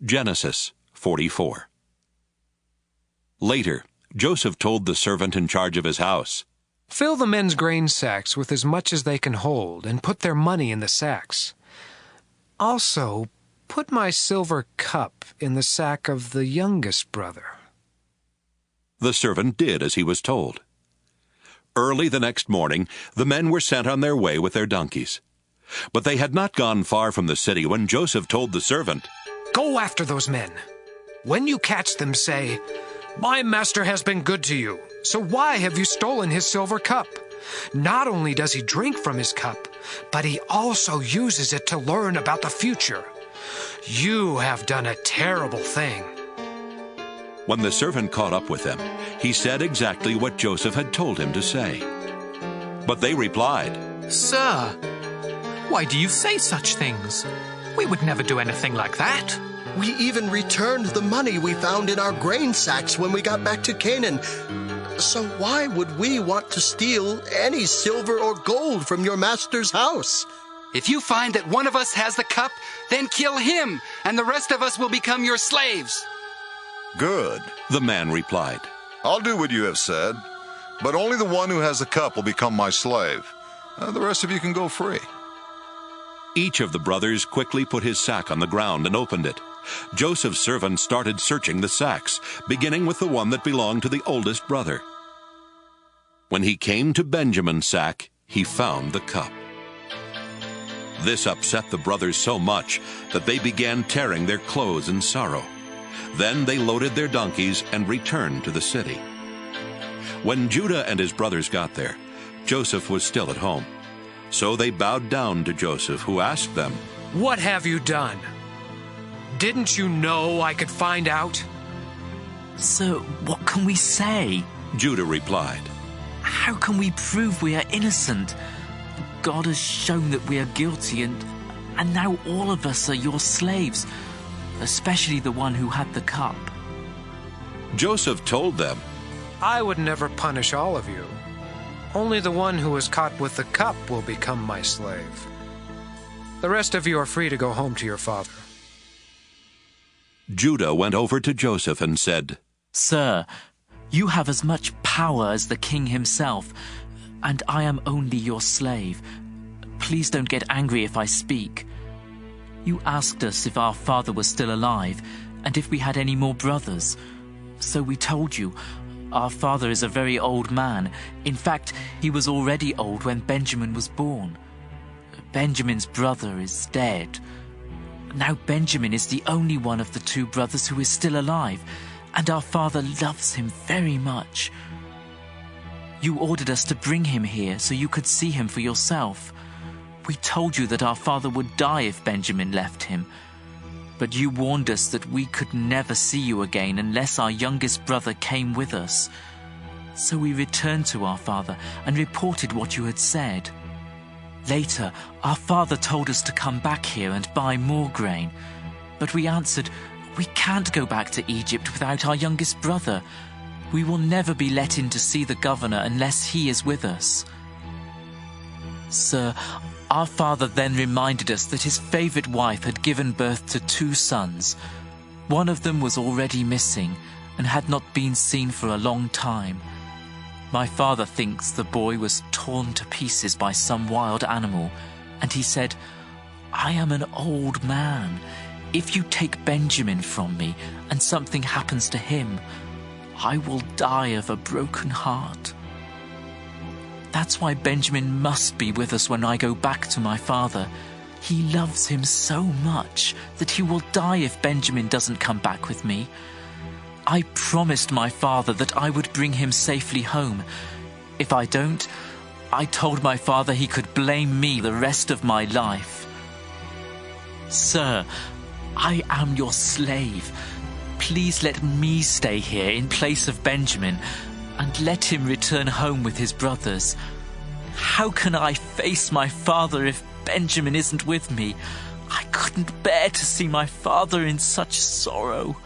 Genesis 44. Later, Joseph told the servant in charge of his house, "Fill the men's grain sacks with as much as they can hold, and put their money in the sacks. Also, put my silver cup in the sack of the youngest brother." The servant did as he was told. Early the next morning, the men were sent on their way with their donkeys. But they had not gone far from the city when Joseph told the servant, "Go after those men. When you catch them, say, 'My master has been good to you, so why have you stolen his silver cup? Not only does he drink from his cup, but he also uses it to learn about the future. You have done a terrible thing.'" When the servant caught up with them, he said exactly what Joseph had told him to say. But they replied, "Sir, why do you say such things? We would never do anything like that." We even returned the money we found in our grain sacks when we got back to Canaan. So why would we want to steal any silver or gold from your master's house? If you find that one of us has the cup, then kill him, and the rest of us will become your slaves. "Good," the man replied. "I'll do what you have said, but only the one who has the cup will become my slave. The rest of you can go free." Each of the brothers quickly put his sack on the ground and opened it. Joseph's servant started searching the sacks, beginning with the one that belonged to the oldest brother. When he came to Benjamin's sack, he found the cup. This upset the brothers so much that they began tearing their clothes in sorrow. Then they loaded their donkeys and returned to the city. When Judah and his brothers got there, Joseph was still at home. So they bowed down to Joseph, who asked them, "What have you done? Didn't you know I could find out?" "Sir, what can we say?" Judah replied. "How can we prove we are innocent? God has shown that we are guilty, and now all of us are your slaves, especially the one who had the cup." Joseph told them, "I would never punish all of you. Only the one who was caught with the cup will become my slave. The rest of you are free to go home to your father." Judah went over to Joseph and said, "Sir, you have as much power as the king himself, and I am only your slave. Please don't get angry if I speak. You asked us if our father was still alive, and if we had any more brothers. So we told you, our father is a very old man. In fact, he was already old when Benjamin was born. Benjamin's brother is dead. Now Benjamin is the only one of the two brothers who is still alive, and our father loves him very much. You ordered us to bring him here so you could see him for yourself. We told you that our father would die if Benjamin left him. But you warned us that we could never see you again unless our youngest brother came with us. So we returned to our father and reported what you had said. Later, our father told us to come back here and buy more grain. But we answered, 'We can't go back to Egypt without our youngest brother. We will never be let in to see the governor unless he is with us.' Sir, our father then reminded us that his favorite wife had given birth to 2 sons. One of them was already missing and had not been seen for a long time. My father thinks the boy was torn to pieces by some wild animal, and he said, 'I am an old man. If you take Benjamin from me and something happens to him, I will die of a broken heart.' That's why Benjamin must be with us when I go back to my father. He loves him so much that he will die if Benjamin doesn't come back with me. I promised my father that I would bring him safely home. If I don't, I told my father he could blame me the rest of my life. Sir, I am your slave. Please let me stay here in place of Benjamin, and let him return home with his brothers. How can I face my father if Benjamin isn't with me? I couldn't bear to see my father in such sorrow."